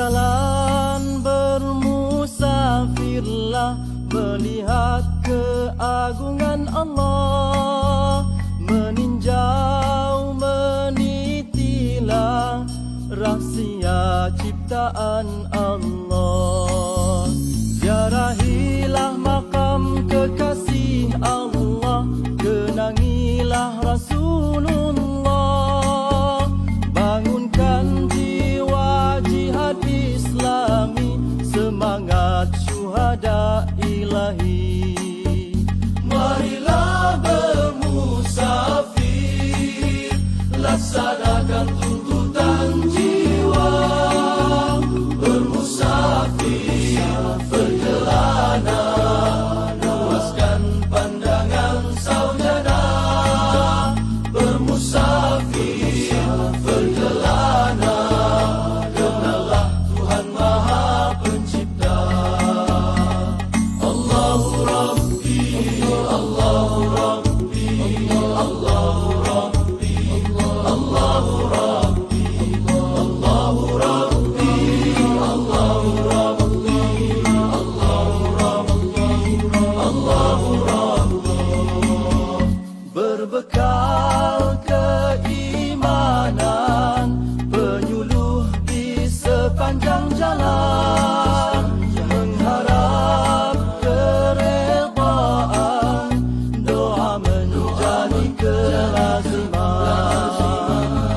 Berjalan bermusafirlah, melihat keagungan Allah, meninjau menitilah rahsia ciptaan Allah. Ziarahilah makam kekasih Allah, kenangilah Rasulullah, bangunkan jiwa jihad Islami, semangat syuhada ilahi. Marilah bermusafir, laksanakan tuntutan jiwa. Bermusafir, perjalanan, luaskan pandangan saudara. Bermusafir, perjalanan, kenalah Tuhan Maha Pencipta. Allahu Rabbi, Allahu Rabbi, Allahu Rabbi, Allahu Rabbi, Allahu Rabbi, Allahu Rabbi, Allahu Rabbi, Allahu Rabbi. Berbekal keimanan, penyuluh di sepanjang jalan, mengharap keredaan, doa menjadi kelaziman.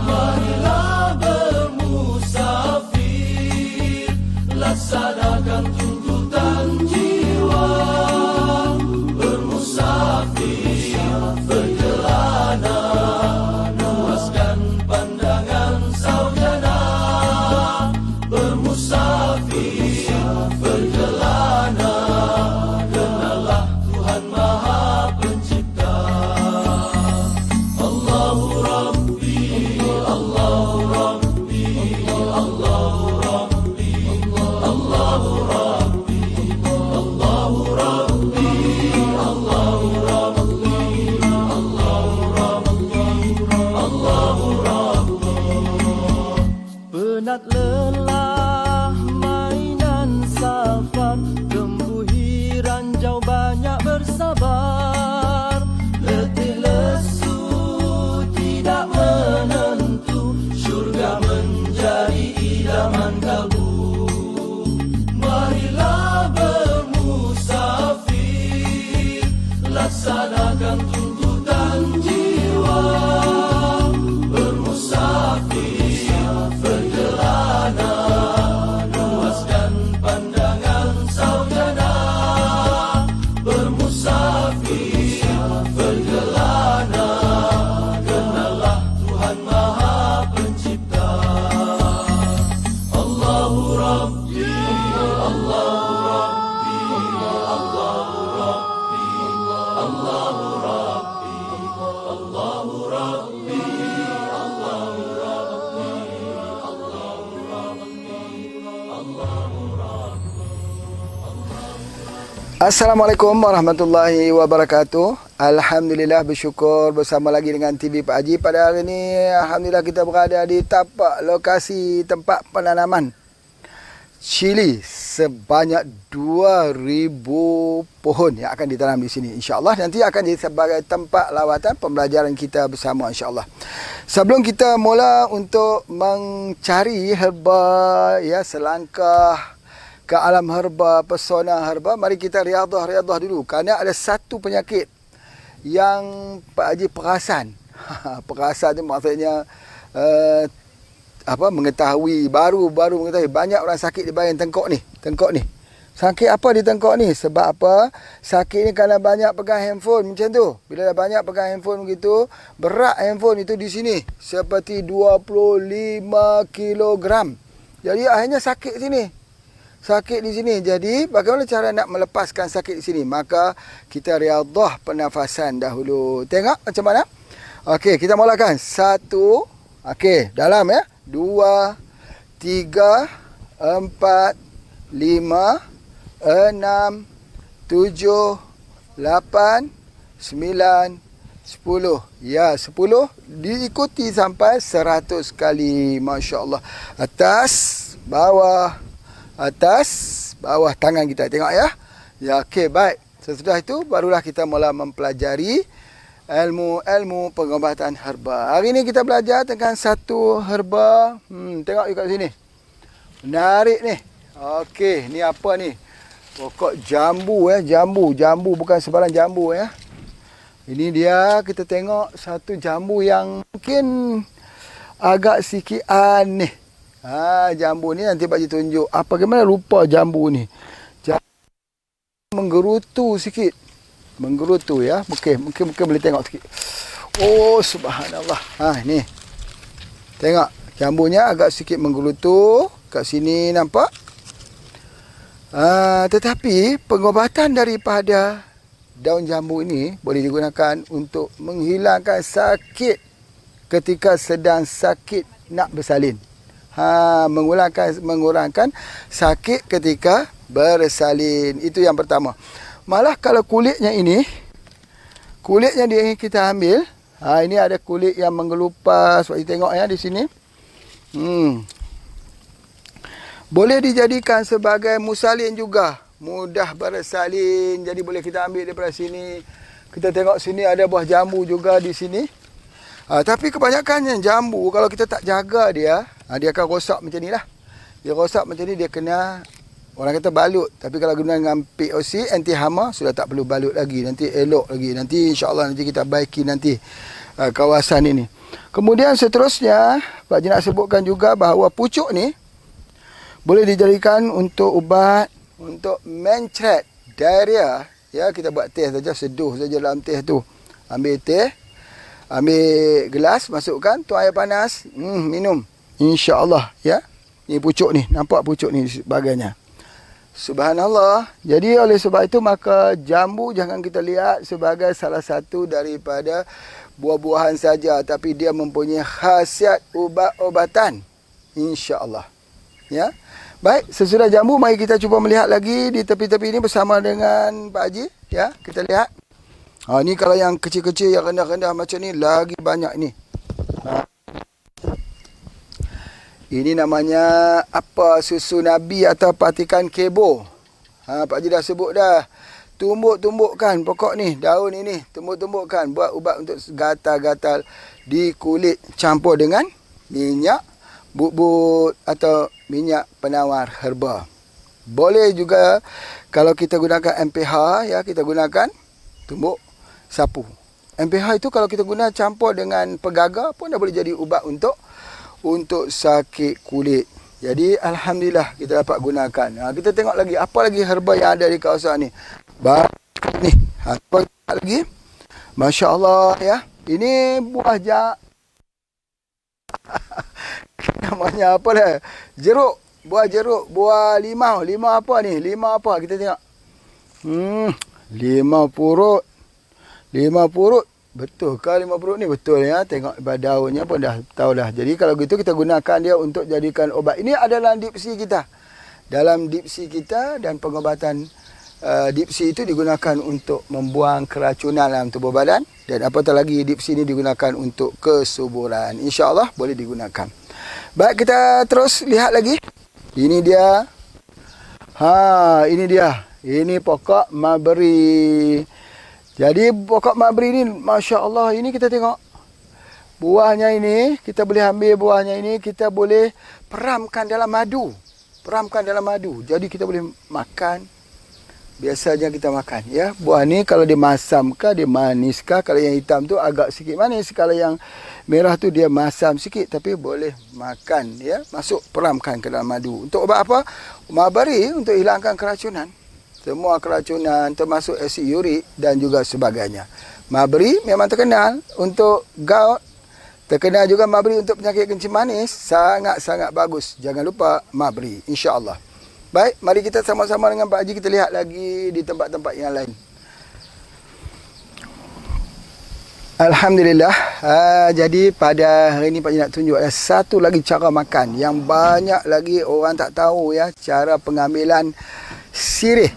Marilah bermusafir, laksanakan tuntutan jiwa. Bermusafir, perjalanan, luaskan pandangan saudara. Bermusafir, perjalanan, kenalah Tuhan Maha Pencipta. Allahu Rabbi, Allahu Rabbi, Allahu Rabbi, Allahu Rabbi, Allahu Rabbi, Allahu Rabbi, Allahu Rabbi, Allahu Rabbi. Penat lelah mainan safar, tempuhi ranjau banyak bersabar. Letih lesu tidak menentu, syurga menjadi idaman kalbu. Marilah bermusafir, laksanakan tuntutan jiwa. Bermusafir, perjalanan, luaskan pandangan saudara. Bermusafir, perjalanan, kenalah Tuhan Maha Pencipta. Allahu Rabbi, Allahu Rabbi, Allahu Rabbi, Allahu Rabbi, Allahu Rabbi, Allahu Rabbi, Allahu Rabbi, Allahu Rabbi. Assalamualaikum warahmatullahi wabarakatuh. Alhamdulillah, bersyukur bersama lagi dengan TV Pak Haji. Pada hari ini alhamdulillah kita berada di tapak lokasi tempat penanaman cili sebanyak 2000 pohon yang akan ditanam di sini. InsyaAllah nanti akan jadi sebagai tempat lawatan pembelajaran kita bersama, insyaAllah. Sebelum kita mula untuk mencari herba, ya, selangkah ke alam herba, pesona herba, mari kita riadah dulu. Kerana ada satu penyakit yang Pak Haji perasan. Perasan tu maksudnya mengetahui, baru mengetahui banyak orang sakit di bahagian tengkok ni. Sakit apa di tengkok ni? Sebab apa? Sakit ni kerana banyak pegang handphone macam tu. Bila dah banyak pegang handphone begitu, berat handphone itu di sini seperti 25 kilogram. Jadi akhirnya sakit sini. Sakit di sini. Jadi bagaimana cara nak melepaskan sakit di sini? Maka kita riadah pernafasan dahulu. Tengok macam mana? Okey, kita mulakan. 1. Okey, dalam ya. 2, 3, 4, 5, 6, 7, 8, 9, 10. Ya, 10 diikuti sampai 100 kali. Masya Allah. Atas, bawah, atas, bawah tangan kita. Tengok ya. Ya, okey, baik. Sesudah itu barulah kita mula mempelajari ilmu-ilmu pengobatan herba. Hari ini kita belajar tentang satu herba. Tengok kat sini. Menarik ni. Okey, ni apa ni? Pokok jambu jambu bukan sebarang jambu ya. Ini dia, kita tengok satu jambu yang mungkin agak sikit aneh. Jambu ni nanti Pak Haji tunjuk apa bagaimana rupa jambu ni. Menggerutu sikit. Menggerutu ya. Mungkin boleh tengok sikit. Oh, subhanallah. Ni. Tengok jambunya agak sikit menggerutu. Kat sini nampak. Tetapi pengobatan daripada daun jambu ini boleh digunakan untuk menghilangkan sakit ketika sedang sakit nak bersalin. Mengurangkan sakit ketika bersalin. Itu yang pertama. Malah kalau kulitnya dia kita ambil. Ini ada kulit yang menggelupas. Sebab tengok ya di sini. Boleh dijadikan sebagai musalin juga. Mudah bersalin. Jadi boleh kita ambil daripada sini. Kita tengok sini ada buah jambu juga di sini. Tapi kebanyakannya jambu kalau kita tak jaga dia, dia akan rosak macam ni lah. Dia rosak macam ni, dia kena, orang kata balut. Tapi kalau guna dengan POC, anti hama, sudah tak perlu balut lagi. Nanti elok lagi. Nanti insyaAllah nanti kita baiki nanti kawasan ini. Kemudian seterusnya, Pak Haji nak sebutkan juga bahawa pucuk ni boleh dijadikan untuk ubat, untuk mencret, diarrhea. Ya, kita buat teh saja, seduh saja dalam teh tu. Ambil teh, ambil gelas, masukkan, tuang air panas, minum. InsyaAllah, ya. Ni pucuk ni, nampak pucuk ni sebagainya. Subhanallah. Jadi oleh sebab itu maka jambu jangan kita lihat sebagai salah satu daripada buah-buahan saja, tapi dia mempunyai khasiat ubat-obatan. InsyaAllah. Ya. Baik, sesudah jambu mari kita cuba melihat lagi di tepi-tepi ini bersama dengan Pak Haji, ya. Kita lihat. Ni kalau yang kecil-kecil, yang rendah-rendah macam ni lagi banyak ni. Ini namanya apa, susu Nabi atau patikan kebo. Pak Haji dah sebut dah. Tumbuk-tumbukkan pokok ni, daun ini, tumbuk-tumbukkan, buat ubat untuk gatal-gatal di kulit, campur dengan minyak bubut atau minyak penawar herba. Boleh juga kalau kita gunakan MPH, ya, kita gunakan tumbuk sapu. MPH itu kalau kita guna campur dengan pegaga pun dah boleh jadi ubat untuk sakit kulit. Jadi alhamdulillah kita dapat gunakan. Kita tengok lagi apa lagi herba yang ada di kawasan ni. Ni, apa lagi? Masya-Allah ya. Ini buah namanya apa dah? Jeruk, buah jeruk, buah limau. Limau apa ni? Limau apa? Kita tengok. Limau purut. Limau purut. Betul ke limau purut ni? Betul ya. Tengok daunnya pun dah tahu dah. Jadi kalau gitu kita gunakan dia untuk jadikan obat. Ini adalah dipsi kita. Dalam dipsi kita dan pengobatan dipsi itu digunakan untuk membuang keracunan dalam tubuh badan. Dan apatah lagi dipsi ini digunakan untuk kesuburan. InsyaAllah boleh digunakan. Baik, kita terus lihat lagi. Ini dia. Ini dia. Ini pokok maberi. Jadi pokok maberi ni, Masya Allah, ini kita tengok. Buahnya ini, kita boleh ambil buahnya ini, kita boleh peramkan dalam madu. Peramkan dalam madu. Jadi kita boleh makan. Biasanya kita makan, ya. Buah ni kalau dia masam kah, dia manis kah. Kalau yang hitam tu agak sikit manis. Kalau yang merah tu dia masam sikit. Tapi boleh makan, ya. Masuk, peramkan ke dalam madu. Untuk ubat apa? Mabari untuk hilangkan keracunan. Semua keracunan termasuk asid urik dan juga sebagainya. Mabri memang terkenal untuk gout. Terkenal juga mabri untuk penyakit kencing manis. Sangat-sangat bagus. Jangan lupa mabri, insya-Allah. Baik, mari kita sama-sama dengan Pak Haji kita lihat lagi di tempat-tempat yang lain. Alhamdulillah. Jadi pada hari ini Pak Haji nak tunjuk ada satu lagi cara makan yang banyak lagi orang tak tahu, ya, cara pengambilan sirih.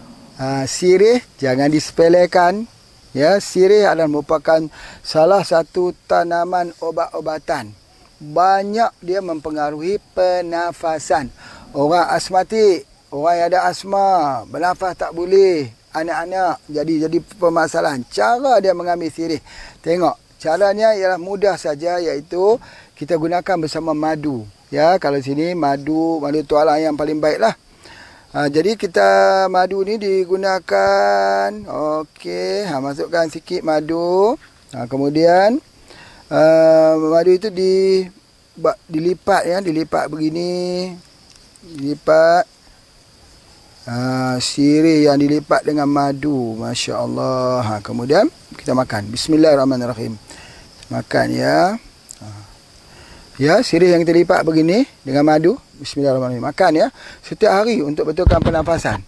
Sirih jangan disepelekan, ya. Sirih adalah merupakan salah satu tanaman obat-obatan. Banyak dia mempengaruhi pernafasan. Orang asmatik, orang yang ada asma, bernafas tak boleh, anak-anak jadi permasalahan. Cara dia mengambil sirih. Tengok, caranya ialah mudah saja, iaitu kita gunakan bersama madu. Ya, kalau sini madu tualang yang paling baiklah. Jadi kita madu ni digunakan. Okey, masukkan sikit madu. Kemudian madu itu dilipat ya, dilipat begini. Dilipat. Sirih yang dilipat dengan madu. Masya-Allah. Kemudian kita makan. Bismillahirrahmanirrahim. Makan ya. Ya, sirih yang kita lipat begini dengan madu. Bismillahirrahmanirrahim. Makan ya. Setiap hari untuk betulkan pernafasan.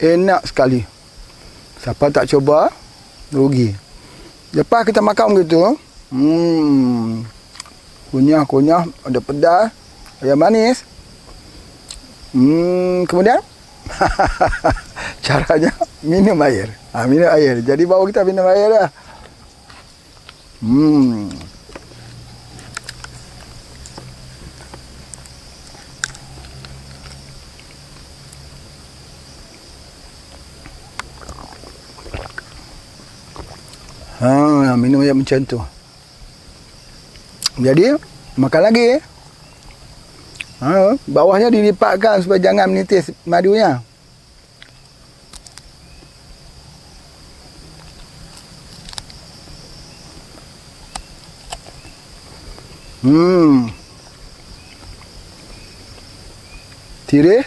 Enak sekali. Siapa tak coba, rugi. Lepas kita makan begitu, kunyah, ada pedas, ada manis. Kemudian caranya minum air. Minum air. Jadi baru kita minum air dah. Minum air macam tu. Jadi makan lagi. Bawahnya dilipatkan supaya jangan menitis madunya. Sirih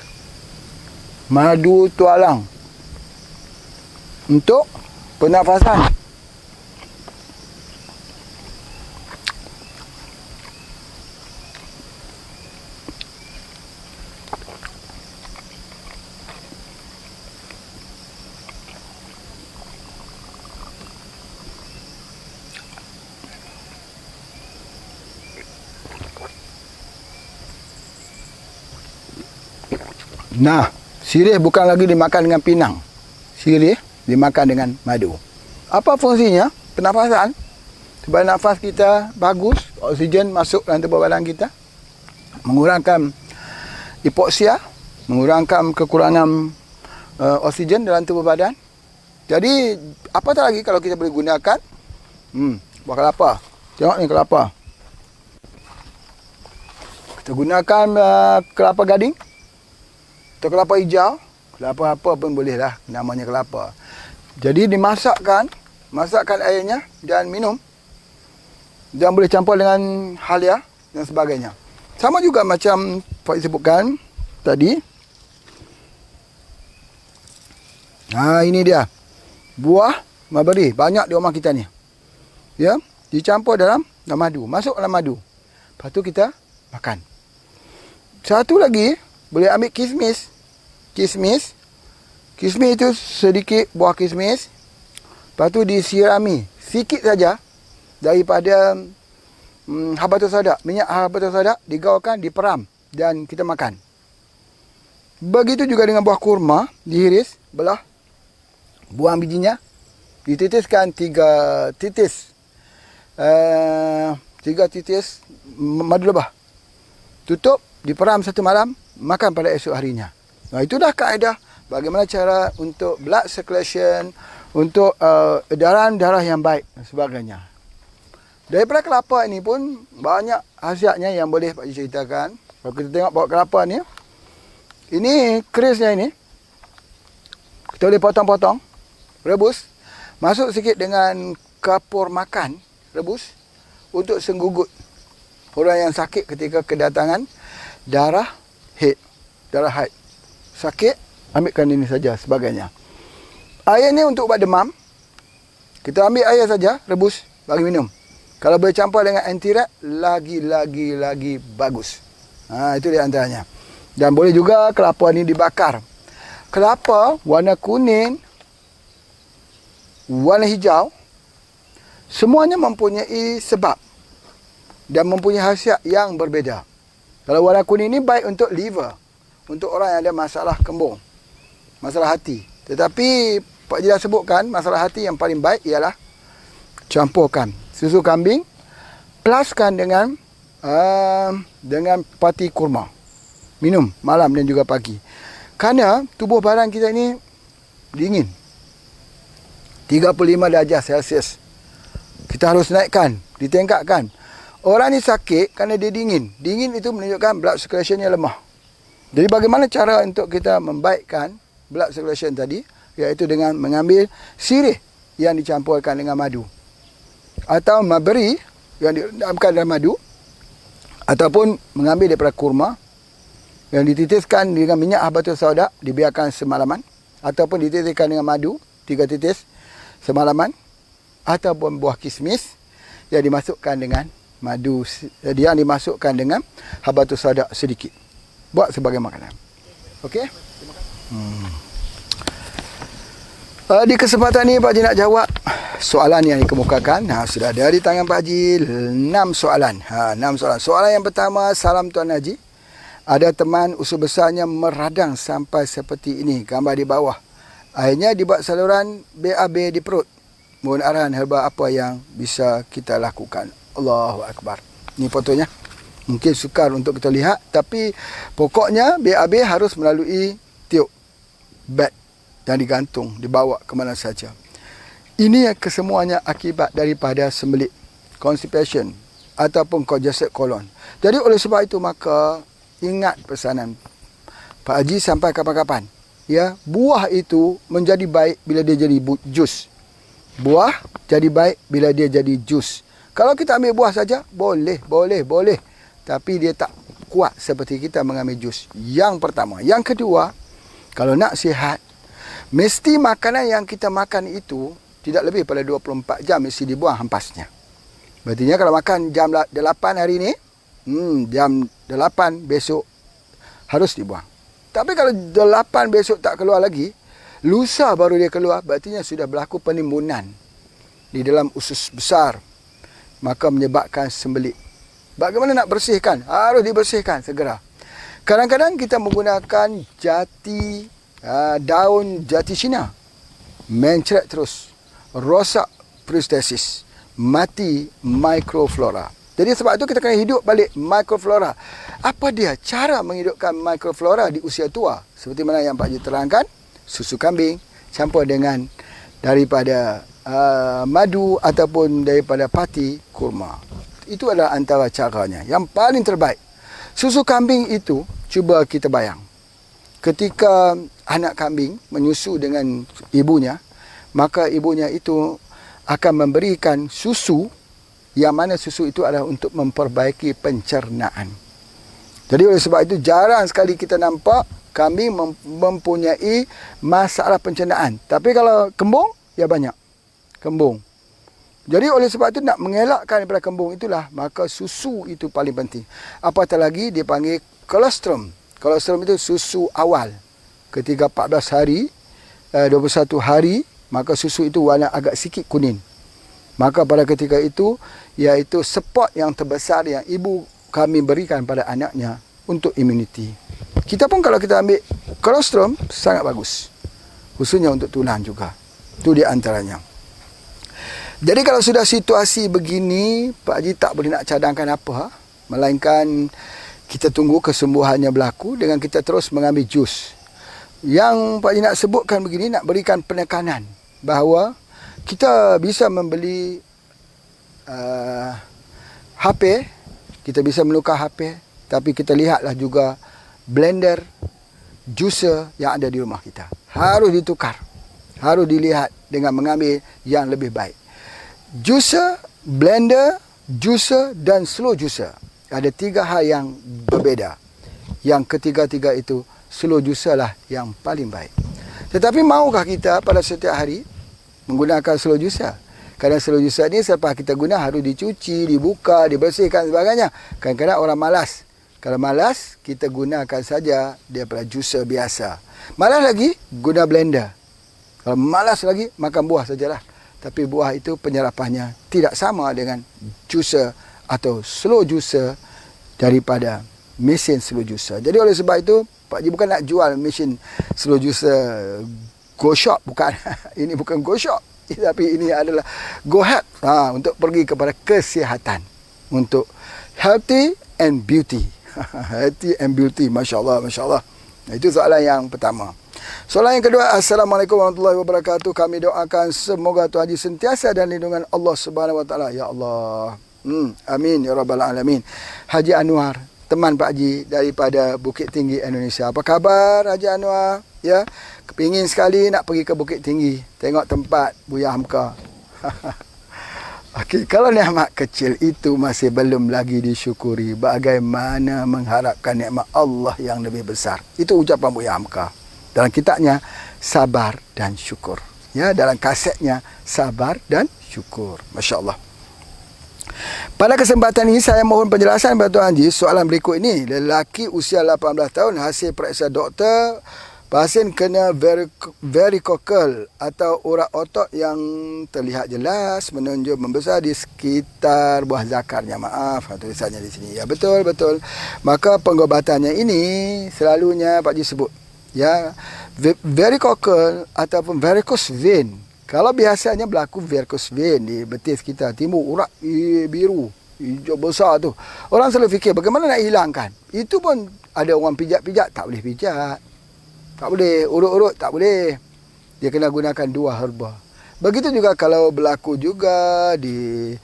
madu tualang untuk pernafasan. Nah, sirih bukan lagi dimakan dengan pinang. Sirih dimakan dengan madu. Apa fungsinya? Pernafasan. Supaya nafas kita bagus, oksigen masuk dalam tubuh badan kita. Mengurangkan hipoksia, mengurangkan kekurangan oksigen dalam tubuh badan. Jadi, apatah lagi kalau kita boleh gunakan buah kelapa. Tengok ni kelapa. Kita gunakan kelapa gading atau kelapa hijau, kelapa apa pun boleh lah, namanya kelapa. Jadi masakkan airnya dan minum. Dan boleh campur dengan halia dan sebagainya. Sama juga macam Pak sebutkan tadi. Ini dia. Buah mulberry, banyak di rumah kita ni. Ya, dicampur dalam madu, masuk dalam madu. Lepas tu kita makan. Satu lagi, boleh ambil kismis. Kismis itu sedikit buah kismis. Lepas tu disirami sikit saja daripada habatus sauda, minyak habatus sauda, digaulkan, diperam dan kita makan. Begitu juga dengan buah kurma, dihiris, belah, buang bijinya, dititiskan 3 titis madu lebah. Tutup, diperam 1 malam, makan pada esok harinya. Itu dah kaedah bagaimana cara untuk blood circulation, untuk edaran darah yang baik dan sebagainya. Daripada kelapa ini pun banyak khasiatnya yang boleh Pak Haji ceritakan. Kalau kita tengok bawa kelapa ni, ini kerisnya ini, kita boleh potong-potong, rebus, masuk sikit dengan kapur makan, rebus, untuk senggugut orang yang sakit ketika kedatangan darah haid. Sakit, ambilkan ini saja sebagainya. Air ni untuk ubat demam. Kita ambil air saja, rebus, bagi minum. Kalau boleh campur dengan antirat, lagi bagus. Itu di antaranya. Dan boleh juga kelapa ni dibakar. Kelapa warna kuning, warna hijau, semuanya mempunyai sebab dan mempunyai khasiat yang berbeza. Kalau warna kuning ni baik untuk liver, untuk orang yang ada masalah kembung, masalah hati. Tetapi Pak Haji dah sebutkan, masalah hati yang paling baik ialah campurkan susu kambing, pluskan dengan pati kurma. Minum malam dan juga pagi. Kerana tubuh badan kita ni dingin. 35 darjah Celsius. Kita harus naikkan, ditingkatkan. Orang ni sakit kerana dia dingin. Dingin itu menunjukkan blood circulation-nya lemah. Jadi bagaimana cara untuk kita membaikkan blood circulation tadi? Iaitu dengan mengambil sirih yang dicampurkan dengan madu. Atau maberi yang direndamkan dalam madu. Ataupun mengambil daripada kurma yang dititiskan dengan minyak habatus sauda, dibiarkan semalaman. Ataupun dititiskan dengan madu, 3 titis semalaman. Ataupun buah kismis yang dimasukkan dengan madu, yang dimasukkan dengan habatus sauda sedikit. Buat sebagai makanan. Okey? Di kesempatan ini Pak Haji nak jawab soalan yang dikemukakan. Sudah ada di tangan Pak Haji 6 soalan. 6 soalan. Soalan yang pertama, salam Tuan Haji. Ada teman usus besarnya meradang sampai seperti ini, gambar di bawah. Akhirnya dibuat saluran BAB di perut. Mohon arahan herba apa yang bisa kita lakukan. Allahu Akbar. Ini fotonya. Mungkin sukar untuk kita lihat, tapi pokoknya BAB harus melalui tiup bag yang digantung, dibawa ke mana saja. Ini kesemuanya akibat daripada sembelit, constipation ataupun congested colon. Jadi oleh sebab itu maka ingat pesanan Pak Haji sampai kapan-kapan. Ya, buah itu menjadi baik bila dia jadi jus. Buah jadi baik bila dia jadi jus. Kalau kita ambil buah saja, boleh. Tapi dia tak kuat seperti kita mengambil jus. Yang pertama. Yang kedua, kalau nak sihat, mesti makanan yang kita makan itu tidak lebih pada 24 jam mesti dibuang hampasnya. Berarti kalau makan jam 8 hari ni, jam 8 besok harus dibuang. Tapi kalau 8 besok tak keluar lagi, lusa baru dia keluar, berarti sudah berlaku penimbunan di dalam usus besar. Maka menyebabkan sembelit. Bagaimana nak bersihkan? Harus dibersihkan segera. Kadang-kadang kita menggunakan daun jati Cina. Mencret terus. Rosak prostesis. Mati microflora. Jadi sebab itu kita kena hidup balik microflora. Apa dia cara menghidupkan microflora di usia tua? Seperti mana yang Pak Haji terangkan. Susu kambing campur dengan daripada madu ataupun daripada pati kurma. Itu adalah antara caranya. Yang paling terbaik. Susu kambing itu, cuba kita bayang. Ketika anak kambing menyusu dengan ibunya, maka ibunya itu akan memberikan susu, yang mana susu itu adalah untuk memperbaiki pencernaan. Jadi oleh sebab itu jarang sekali kita nampak kambing mempunyai masalah pencernaan. Tapi kalau kembung, ya banyak. Kembung. Jadi oleh sebab itu nak mengelakkan daripada kembung itulah, maka susu itu paling penting. Apatah lagi dia panggil kolostrum. Kolostrum itu susu awal. Ketika 14 hari, 21 hari, maka susu itu warna agak sikit kuning. Maka pada ketika itu, iaitu support yang terbesar yang ibu kami berikan pada anaknya untuk imuniti. Kita pun kalau kita ambil kolostrum, sangat bagus. Khususnya untuk tulang juga. Itu di antaranya. Jadi kalau sudah situasi begini, Pak Haji tak boleh nak cadangkan apa. Melainkan kita tunggu kesembuhannya berlaku dengan kita terus mengambil jus. Yang Pak Haji nak sebutkan begini, nak berikan penekanan bahawa kita bisa membeli HP, kita bisa menukar HP, tapi kita lihatlah juga blender, juicer yang ada di rumah kita. Harus ditukar. Harus dilihat dengan mengambil yang lebih baik. Juicer, blender, juicer dan slow juicer. Ada 3 hal yang berbeza. Yang ketiga-tiga itu, slow juicer lah yang paling baik. Tetapi maukah kita pada setiap hari menggunakan slow juicer? Kerana slow juicer ni selepas kita guna harus dicuci, dibuka, dibersihkan sebagainya. Kadang-kadang orang malas. Kalau malas, kita gunakan saja daripada juicer biasa. Malas lagi, guna blender. Kalau malas lagi, makan buah sajalah. Tapi buah itu penyerapannya tidak sama dengan juicer atau slow juicer daripada mesin slow juicer. Jadi oleh sebab itu, Pak Haji bukan nak jual mesin slow juicer Go Shop, bukan. Ini bukan Go Shop. Tapi ini adalah go health, untuk pergi kepada kesihatan, untuk healthy and beauty. Healthy and beauty, Masya Allah, Masya Allah. Itu soalan yang pertama. Soalan yang kedua, Assalamualaikum warahmatullahi wabarakatuh. Kami doakan semoga Tuan Haji sentiasa dalam lindungan Allah Subhanahu Wa Taala. Ya Allah. Amin ya rabbal alamin. Haji Anwar, teman Pak Haji daripada Bukit Tinggi Indonesia. Apa khabar Haji Anwar? Ya, kepingin sekali nak pergi ke Bukit Tinggi, tengok tempat Buya Hamka. Okey, kalau nikmat kecil itu masih belum lagi disyukuri, bagaimana mengharapkan nikmat Allah yang lebih besar? Itu ucapan Buya Hamka dalam kitabnya Sabar dan Syukur. Ya, dalam kasetnya Sabar dan Syukur. Masya Allah. Pada kesempatan ini saya mohon penjelasan kepada Tuan Haji soalan berikut ini. Lelaki usia 18 tahun hasil periksa doktor, pasien kena varicocele atau urat otot yang terlihat jelas menonjol membesar di sekitar buah zakarnya. Maaf, tulisannya di sini. Ya, betul. Maka pengobatannya ini selalunya Pak Haji sebut, ya, varicocele ataupun varicose vein. Kalau biasanya berlaku varicose vein di betis kita, timbul urat biru, hijau besar tu. Orang selalu fikir bagaimana nak hilangkan. Itu pun ada orang pijat-pijat, tak boleh pijat. Tak boleh, urut-urut tak boleh. Dia kena gunakan 2 herba. Begitu juga kalau berlaku juga di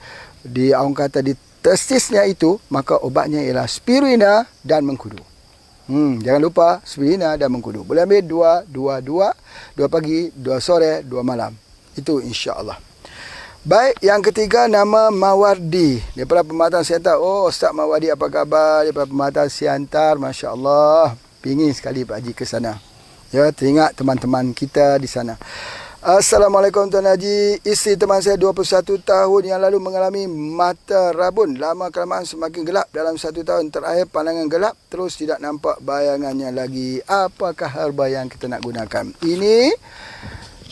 orang kata di testisnya itu, maka obatnya ialah spirulina dan mengkudu. Jangan lupa spirulina dan mengkudu. Boleh ambil 2 pagi, 2 sore, 2 malam. Itu insya-Allah. Baik, yang ketiga nama Mawardi daripada Pematang Siantar. Oh, Ustaz Mawardi apa khabar daripada Pematang Siantar? Masya-Allah. Pingin sekali Pak Haji ke sana. Ya, teringat teman-teman kita di sana. Assalamualaikum Tuan Haji. Isteri teman saya 21 tahun yang lalu mengalami mata rabun. Lama kelamaan semakin gelap. Dalam 1 tahun terakhir pandangan gelap, terus tidak nampak bayangannya lagi. Apakah herba yang kita nak gunakan? Ini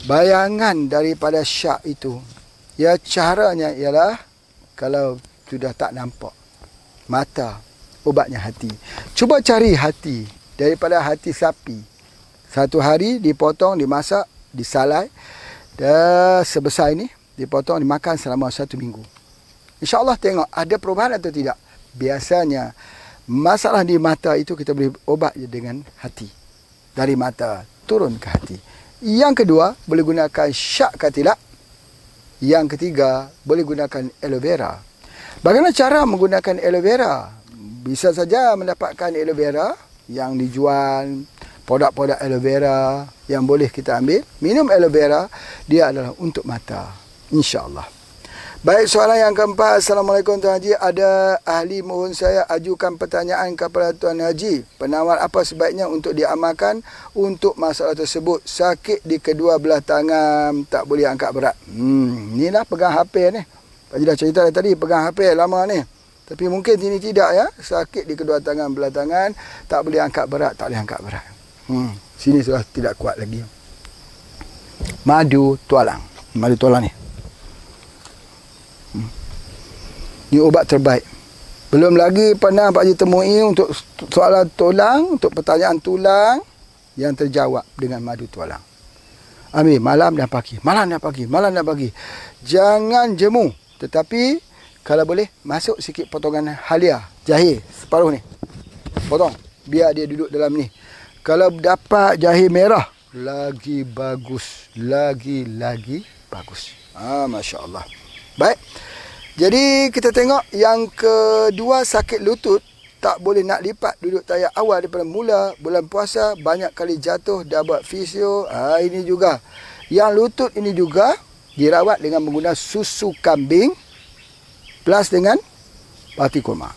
bayangan daripada syak itu. Ya, caranya ialah kalau sudah tak nampak mata, ubatnya hati. Cuba cari hati daripada hati sapi. 1 hari dipotong, dimasak, disalai, dan sebesar ini dipotong, dimakan selama 1 minggu. InsyaAllah tengok ada perubahan atau tidak. Biasanya masalah di mata itu kita boleh obat dengan hati. Dari mata turun ke hati. Yang kedua, boleh gunakan syak katilak. Yang ketiga, boleh gunakan aloe vera. Bagaimana cara menggunakan aloe vera? Bisa saja mendapatkan aloe vera yang dijual, produk-produk aloe vera yang boleh kita ambil. Minum aloe vera, dia adalah untuk mata. InsyaAllah. Baik, soalan yang keempat. Assalamualaikum Tuan Haji. Ada ahli mohon saya ajukan pertanyaan kepada Tuan Haji. Penawar apa sebaiknya untuk diamalkan untuk masalah tersebut? Sakit di kedua belah tangan, tak boleh angkat berat. Inilah pegang HP ni. Pak Haji dah cerita tadi, pegang HP lama ni. Tapi mungkin ini tidak, ya. Sakit di kedua tangan, belah tangan, tak boleh angkat berat, tak boleh angkat berat. Sini sudah tidak kuat lagi. Madu tualang. Madu tualang ni. Ini obat terbaik. Belum lagi pernah Pak Haji temui untuk soalan tulang, untuk pertanyaan tulang yang terjawab dengan madu tualang. Ambil malam dan pagi. Malam dan pagi. Malam dan pagi. Jangan jemu. Tetapi kalau boleh masuk sikit potongan halia, jahe separuh ni. Potong. Biar dia duduk dalam ni. Kalau dapat jahe merah, lagi bagus. Lagi bagus. Masya Allah. Baik. Jadi kita tengok yang kedua, sakit lutut. Tak boleh nak lipat duduk tayak awal daripada mula bulan puasa. Banyak kali jatuh, dah buat fisio. Ini juga. Yang lutut ini juga dirawat dengan menggunakan susu kambing plus dengan pati kurma.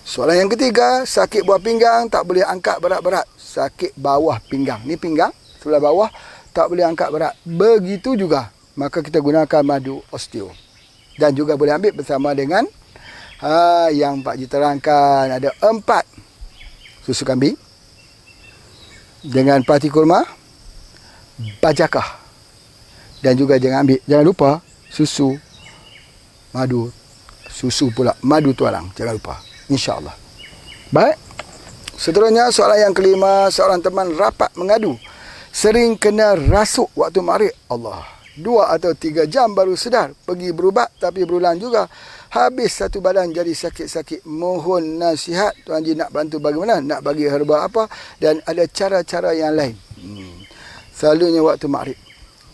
Soalan yang ketiga, sakit buah pinggang, tak boleh angkat berat-berat. Sakit bawah pinggang. Ni pinggang, sebelah bawah, tak boleh angkat berat. Begitu juga. Maka kita gunakan madu osteo. Dan juga boleh ambil bersama dengan yang Pak Haji terangkan. Ada 4 susu kambing dengan pati kurma, bajakah. Dan juga jangan lupa susu madu. Susu pula, madu tualang. Jangan lupa. InsyaAllah. Baik. Seterusnya soalan yang kelima. Seorang teman rapat mengadu. Sering kena rasuk waktu maghrib. Allah. 2 atau 3 jam baru sedar. Pergi berubat tapi berulang juga. Habis satu badan jadi sakit-sakit. Mohon nasihat Tuan Haji nak bantu bagaimana? Nak bagi herba apa? Dan ada cara-cara yang lain. Selalunya waktu maghrib.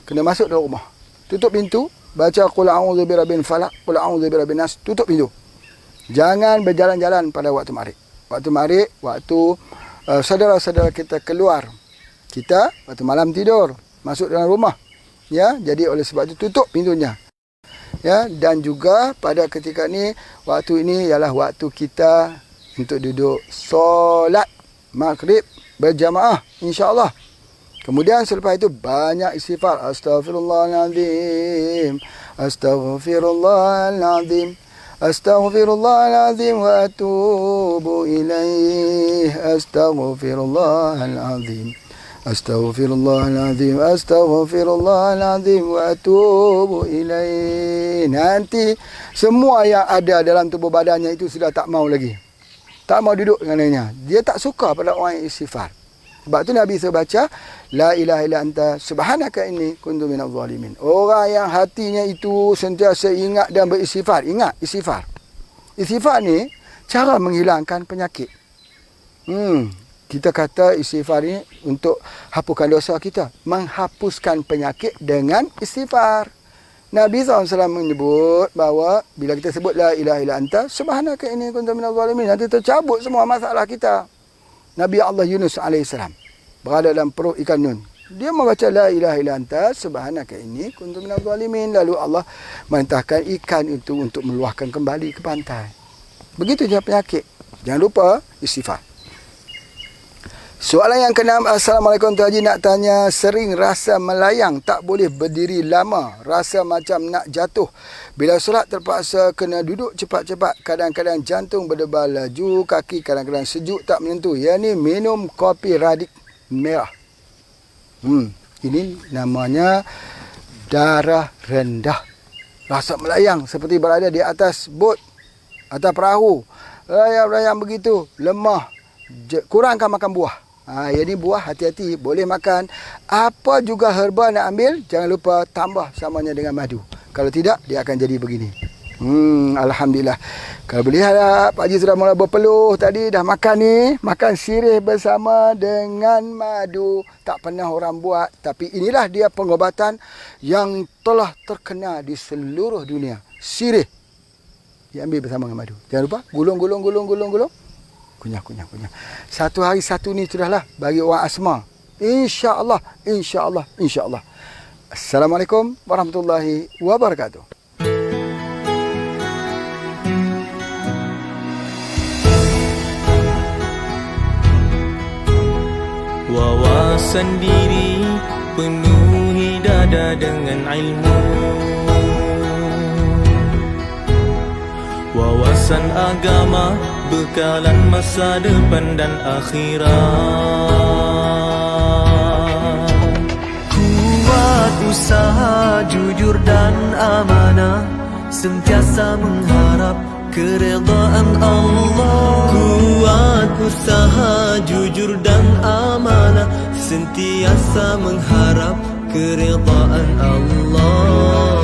Kena masuk dalam rumah. Tutup pintu. Baca Qul a'udzu birabbil falaq, Qul a'udzu birabbin nas. Tutup pintu. Jangan berjalan-jalan pada waktu maghrib. Waktu maghrib, waktu saudara-saudara kita keluar. Kita waktu malam tidur. Masuk dalam rumah. Ya, jadi oleh sebab itu tutup pintunya. Ya, dan juga pada ketika ni, waktu ini ialah waktu kita untuk duduk solat maghrib berjamaah, insya-Allah. Kemudian selepas itu banyak istighfar. Astaghfirullahalazim, astaghfirullahalazim, astaghfirullahalazim wa atubu ilaih, astaghfirullahalazim, astaghfirullahalazim, astaghfirullahalazim wa atubu ilaih. Nanti semua yang ada dalam tubuh badannya itu sudah tak mau lagi. Tak mau duduk dengannya. Dia tak suka pada orang yang istighfar. Sebab tu Nabi baca la ilaha illa anta subhanaka inni kuntu minadh zalimin. Orang yang hatinya itu sentiasa ingat dan beristighfar. Ingat istighfar. Istighfar ni cara menghilangkan penyakit. Kita kata istighfar ni untuk hapuskan dosa kita. Menghapuskan penyakit dengan istighfar. Nabi SAW menyebut bahawa bila kita sebut la ilaha illa anta subhanaka inni kuntu minadh zalimin, nanti tercabut semua masalah kita. Nabi Allah Yunus AS berada dalam perut ikan nun. Dia membaca la ilaha illa anta subhanaka inni kuntu minadh zalimin. Lalu Allah merintahkan ikan itu untuk meluahkan kembali ke pantai. Begitu je penyakit. Jangan lupa istighfar. Soalan yang ke-6. Assalamualaikum Tuan Haji, nak tanya, sering rasa melayang, tak boleh berdiri lama, rasa macam nak jatuh. Bila solat terpaksa kena duduk cepat-cepat, kadang-kadang jantung berdebar laju, kaki kadang-kadang sejuk tak menentu. Yang ni minum kopi radik merah. Ini namanya darah rendah. Rasa melayang seperti berada di atas bot, atas perahu. Layang-layang begitu, lemah. Kurangkan makan buah. Yang ni buah hati-hati, boleh makan. Apa juga herba nak ambil, jangan lupa tambah samanya dengan madu. Kalau tidak, dia akan jadi begini. Alhamdulillah. Kalau boleh harap, Pak Haji sudah mula berpeluh tadi, dah makan ni. Makan sirih bersama dengan madu. Tak pernah orang buat. Tapi inilah dia pengobatan yang telah terkenal di seluruh dunia. Sirih. Diambil bersama dengan madu. Jangan lupa, gulung. Kunyah. Satu hari satu ni sudahlah bagi orang asma. InsyaAllah. Assalamualaikum warahmatullahi wabarakatuh. Wawasan diri penuhi dada dengan ilmu. Wawasan agama bekalan masa depan dan akhirat. Kuat usaha jujur dan amanah, sentiasa mengharap keredaan Allah. Kuat usaha jujur dan amanah, sentiasa mengharap keredaan Allah.